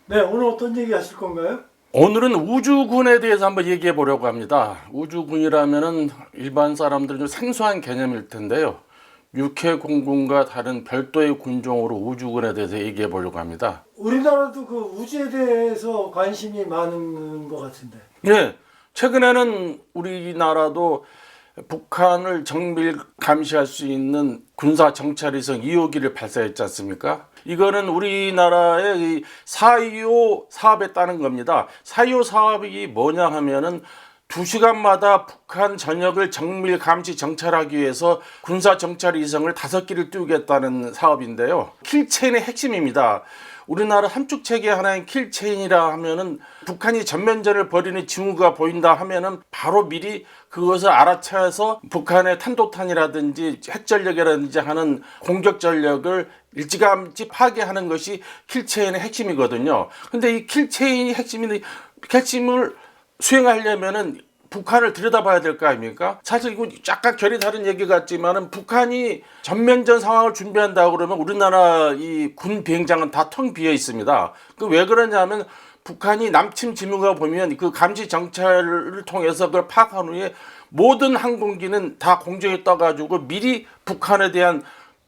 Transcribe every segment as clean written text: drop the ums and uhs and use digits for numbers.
네, 오늘 어떤 얘기 하실 건가요? 오늘은 우주군에 대해서 한번 얘기해 보려고 합니다. 우주군이라면은 일반 사람들은 좀 생소한 개념일 텐데요. 육해공군과 다른 별도의 군종으로 우주군에 대해서 얘기해 보려고 합니다. 우리나라도 그 우주에 대해서 관심이 많은 것 같은데. 예, 최근에는 우리나라도 북한을 정밀 감시할 수 있는 군사 정찰위성 2호기를 발사했지 않습니까? 이거는 우리나라의 이 4.25 사업에 따른 겁니다. 4.25 사업이 뭐냐 하면은 2시간마다 북한 전역을 정밀 감시 정찰하기 위해서 군사 정찰 위성을 5기를 띄우겠다는 사업인데요. 킬체인의 핵심입니다. 우리나라 함축 체계 하나인 킬체인이라 하면은 북한이 전면전을 벌이는 징후가 보인다 하면은 바로 미리 그것을 알아차서 북한의 탄도탄이라든지 핵전력이라든지 하는 공격 전력을 일찌감치 파괴하는 것이 킬체인의 핵심이거든요. 근데 이 킬체인이 핵심을 수행하려면은 북한을 들여다봐야 될 거 아닙니까? 사실 이거 약간 결이 다른 얘기 같지만은 북한이 전면전 상황을 준비한다 그러면 우리나라 이 군 비행장은 다 텅 비어 있습니다. 그 왜 그러냐면 북한이 남침 지문가 보면 그 감시 정찰을 통해서 그걸 파악한 후에 모든 항공기는 다 공중에 떠가지고 미리 북한에 대한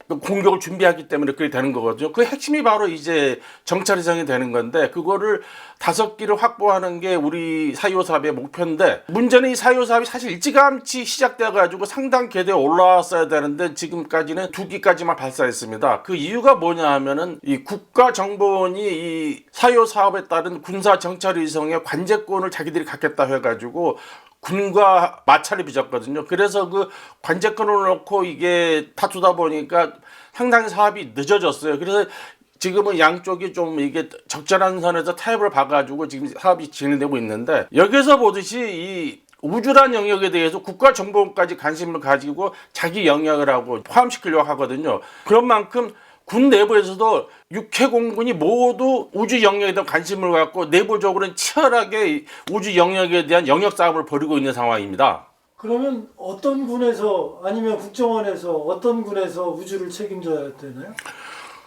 공격을 준비하기 때문에 그렇게 되는 거거든요. 그 핵심이 바로 이제 정찰위성이 되는 건데 그거를 5기를 확보하는 게 우리 4.25 사업의 목표인데 문제는 이 4.25 사업이 사실 일찌감치 시작돼 가지고 상당 궤도에 올라왔어야 되는데 지금까지는 2기까지만 발사했습니다. 그 이유가 뭐냐 하면은 이 국가정보원이 이 4.25 사업에 따른 군사 정찰위성의 관제권을 자기들이 갖겠다 해가지고 군과 마찰이 빚었거든요. 그래서 그 관제권을 놓고 이게 다투다 보니까 상당히 사업이 늦어졌어요. 그래서 지금은 양쪽이 좀 이게 적절한 선에서 타협을 봐가지고 지금 사업이 진행되고 있는데 여기서 보듯이 이 우주란 영역에 대해서 국가정보원까지 관심을 가지고 자기 영역을 하고 포함시키려고 하거든요. 그런 만큼 군 내부에서도 육해공군이 모두 우주 영역에 대한 관심을 갖고 내부적으로는 치열하게 우주 영역에 대한 영역 싸움을 벌이고 있는 상황입니다. 그러면 어떤 군에서 아니면 국정원에서 어떤 군에서 우주를 책임져야 되나요?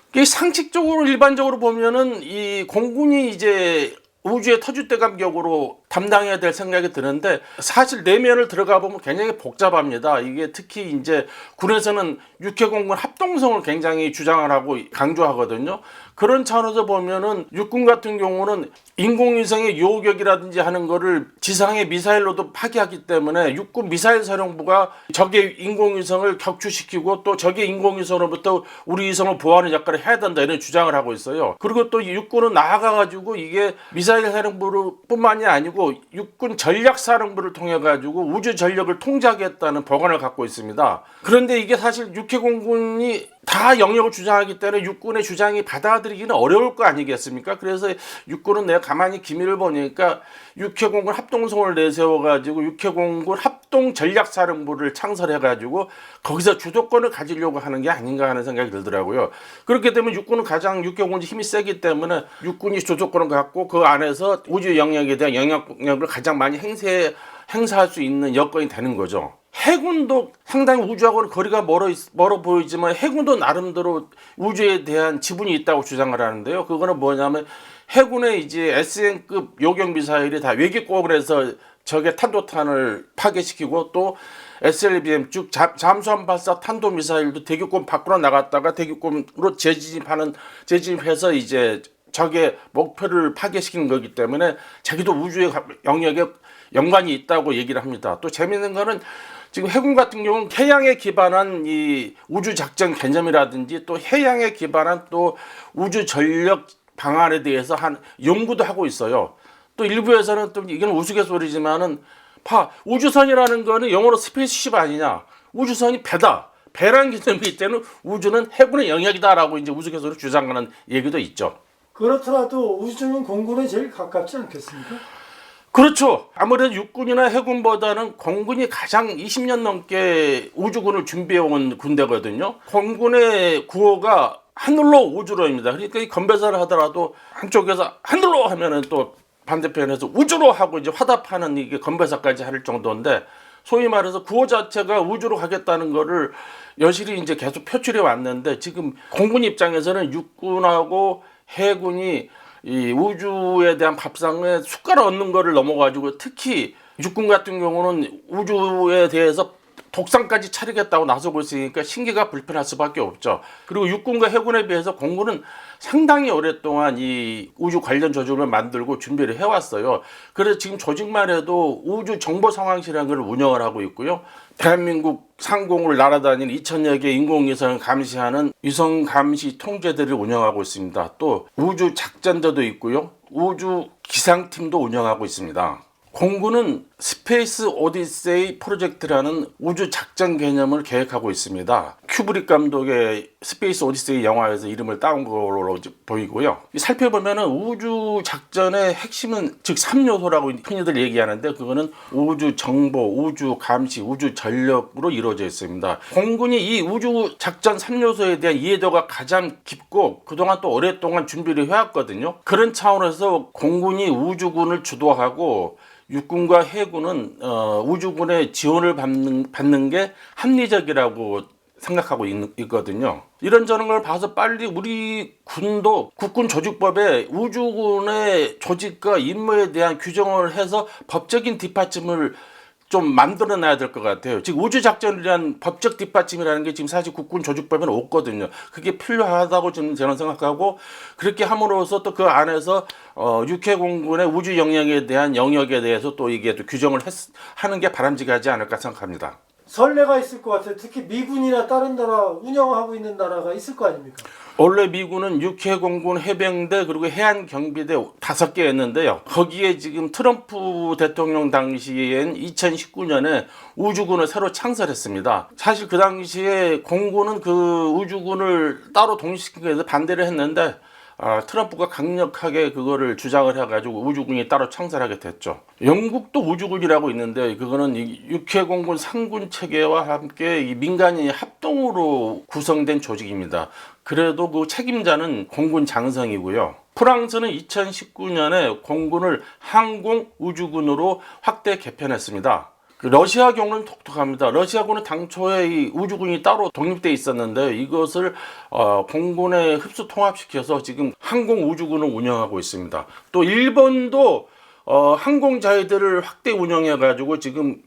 이게 상식적으로 일반적으로 보면은 이 공군이 이제 우주의 터줏대감 격으로 담당해야 될 생각이 드는데 사실 내면을 들어가 보면 굉장히 복잡합니다. 이게 특히 이제 군에서는 육해공군 합동성을 굉장히 주장을 하고 강조하거든요. 그런 차원에서 보면은 육군 같은 경우는 인공위성의 요격이라든지 하는 거를 지상의 미사일로도 파괴하기 때문에 육군 미사일 사령부가 적의 인공위성을 격추시키고 또 적의 인공위성으로부터 우리 위성을 보호하는 역할을 해야 된다 이런 주장을 하고 있어요. 그리고 또 육군은 나아가가지고 이게 미사일 사령부뿐만이 아니고 육군 전략사령부를 통해 가지고 우주 전력을 통제하겠다는 법안을 갖고 있습니다. 그런데 이게 사실 육해공군이 다 영역을 주장하기 때문에 육군의 주장이 받아들이기는 어려울 거 아니겠습니까? 그래서 육군은 내가 가만히 기밀을 보니까 육해공군 합동성을 내세워가지고 육해공군 합동전략사령부를 창설해가지고 거기서 주도권을 가지려고 하는 게 아닌가 하는 생각이 들더라고요. 그렇게 되면 육군은 가장 육해공군이 힘이 세기 때문에 육군이 주도권을 갖고 그 안에서 우주 영역에 대한 영향력을 가장 많이 행사할 수 있는 여건이 되는 거죠. 해군도 상당히 우주하고는 거리가 멀어 보이지만 해군도 나름대로 우주에 대한 지분이 있다고 주장을 하는데요. 그거는 뭐냐면 해군의 이제 SN급 요격 미사일이 다 외기공을 해서 적의 탄도탄을 파괴시키고 또 SLBM 즉 잠수함 발사 탄도 미사일도 대기권 밖으로 나갔다가 대기권으로 재진입해서 이제 적의 목표를 파괴시킨 거기 때문에 자기도 우주의 영역에 연관이 있다고 얘기를 합니다. 또 재밌는 거는 지금 해군 같은 경우는 해양에 기반한 이 우주 작전 개념이라든지 또 해양에 기반한 또 우주 전력 방안에 대해서 한 연구도 하고 있어요. 또 일부에서는 또 이건 우스갯소리지만은 우주선이라는 거는 영어로 스페이스십 아니냐? 우주선이 배다. 배라는 개념이 있다면 우주는 해군의 영역이다라고 이제 우스갯소리로 주장하는 얘기도 있죠. 그렇더라도 우주는 공군에 제일 가깝지 않겠습니까? 그렇죠. 아무래도 육군이나 해군보다는 공군이 가장 20년 넘게 우주군을 준비해온 군대거든요. 공군의 구호가 하늘로 우주로입니다. 그러니까 이 건배사를 하더라도 한쪽에서 하늘로 하면은 또 반대편에서 우주로 하고 이제 화답하는 이게 건배사까지 할 정도인데 소위 말해서 구호 자체가 우주로 가겠다는 거를 여실히 이제 계속 표출해 왔는데 지금 공군 입장에서는 육군하고 해군이 이 우주에 대한 밥상에 숟가락 얹는 거를 넘어가지고 특히 육군 같은 경우는 우주에 대해서 독상까지 차리겠다고 나서고 있으니까 신기가 불편할 수밖에 없죠. 그리고 육군과 해군에 비해서 공군은 상당히 오랫동안 이 우주 관련 조직을 만들고 준비를 해왔어요. 그래서 지금 조직만 해도 우주 정보 상황실이라는 걸 운영을 하고 있고요. 대한민국 상공을 날아다니는 2,000여 개 인공위성을 감시하는 위성 감시 통제대를 운영하고 있습니다. 또 우주 작전대도 있고요. 우주 기상팀도 운영하고 있습니다. 공군은 스페이스 오디세이 프로젝트라는 우주 작전 개념을 계획하고 있습니다. 큐브릭 감독의 스페이스 오디세이 영화에서 이름을 따온 걸로 보이고요. 살펴보면 우주 작전의 핵심은 즉 3요소라고 흔히들 얘기하는데 그거는 우주 정보, 우주 감시, 우주 전력으로 이루어져 있습니다. 공군이 이 우주 작전 3요소에 대한 이해도가 가장 깊고 그동안 또 오랫동안 준비를 해왔거든요. 그런 차원에서 공군이 우주군을 주도하고 육군과 해군은 우주군의 지원을 받는 게 합리적이라고 생각하고 있거든요. 이런저런 걸 봐서 빨리 우리 군도 국군조직법에 우주군의 조직과 임무에 대한 규정을 해서 법적인 뒷받침을 좀 만들어놔야 될 것 같아요. 지금 우주작전이라는 법적 뒷받침이라는 게 지금 사실 국군조직법에는 없거든요. 그게 필요하다고 저는 생각하고 그렇게 함으로써 또 그 안에서 육해공군의 우주 영역에 대한 영역에 대해서 또 이게 또 규정을 하는 게 바람직하지 않을까 생각합니다. 선례가 있을 것 같아요. 특히 미군이나 다른 나라 운영하고 있는 나라가 있을 거 아닙니까? 원래 미군은 육해공군, 해병대 그리고 해안경비대 5개였는데요. 거기에 지금 트럼프 대통령 당시엔 2019년에 우주군을 새로 창설했습니다. 사실 그 당시에 공군은 그 우주군을 따로 독립시키기 위해서 반대를 했는데 트럼프가 강력하게 그거를 주장을 해가지고 우주군이 따로 창설하게 됐죠. 영국도 우주군이라고 있는데 그거는 육해공군 상군 체계와 함께 이 민간인이 합동으로 구성된 조직입니다. 그래도 그 책임자는 공군 장성이고요. 프랑스는 2019년에 공군을 항공우주군으로 확대 개편했습니다. 러시아 경우는 독특합니다. 러시아군은 당초에 이 우주군이 따로 독립돼 있었는데 이것을 공군에 흡수 통합시켜서 지금 항공우주군을 운영하고 있습니다. 또 일본도 항공자위대를 확대 운영해가지고 지금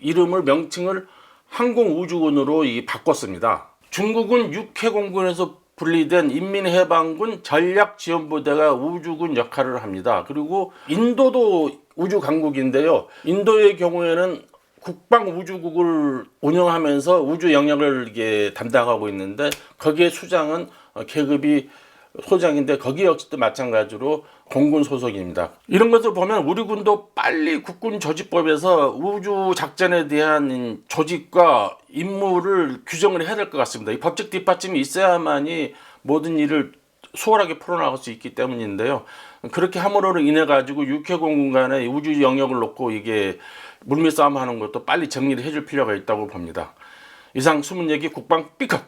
명칭을 항공우주군으로 바꿨습니다. 중국은 육해공군에서 분리된 인민해방군 전략지원부대가 우주군 역할을 합니다. 그리고 인도도 우주강국인데요. 인도의 경우에는 국방우주국을 운영하면서 우주 영역을 이게 담당하고 있는데 거기에 수장은 계급이 소장인데 거기 역시도 마찬가지로 공군 소속입니다. 이런 것을 보면 우리 군도 빨리 국군조직법에서 우주 작전에 대한 조직과 임무를 규정을 해야 될 것 같습니다. 이 법적 뒷받침이 있어야만이 모든 일을 수월하게 풀어나갈 수 있기 때문인데요. 그렇게 함으로 인해 가지고 육해공군 간의 우주 영역을 놓고 이게 물밑싸움 하는 것도 빨리 정리를 해줄 필요가 있다고 봅니다. 이상 숨은 얘기 국방 삐컷.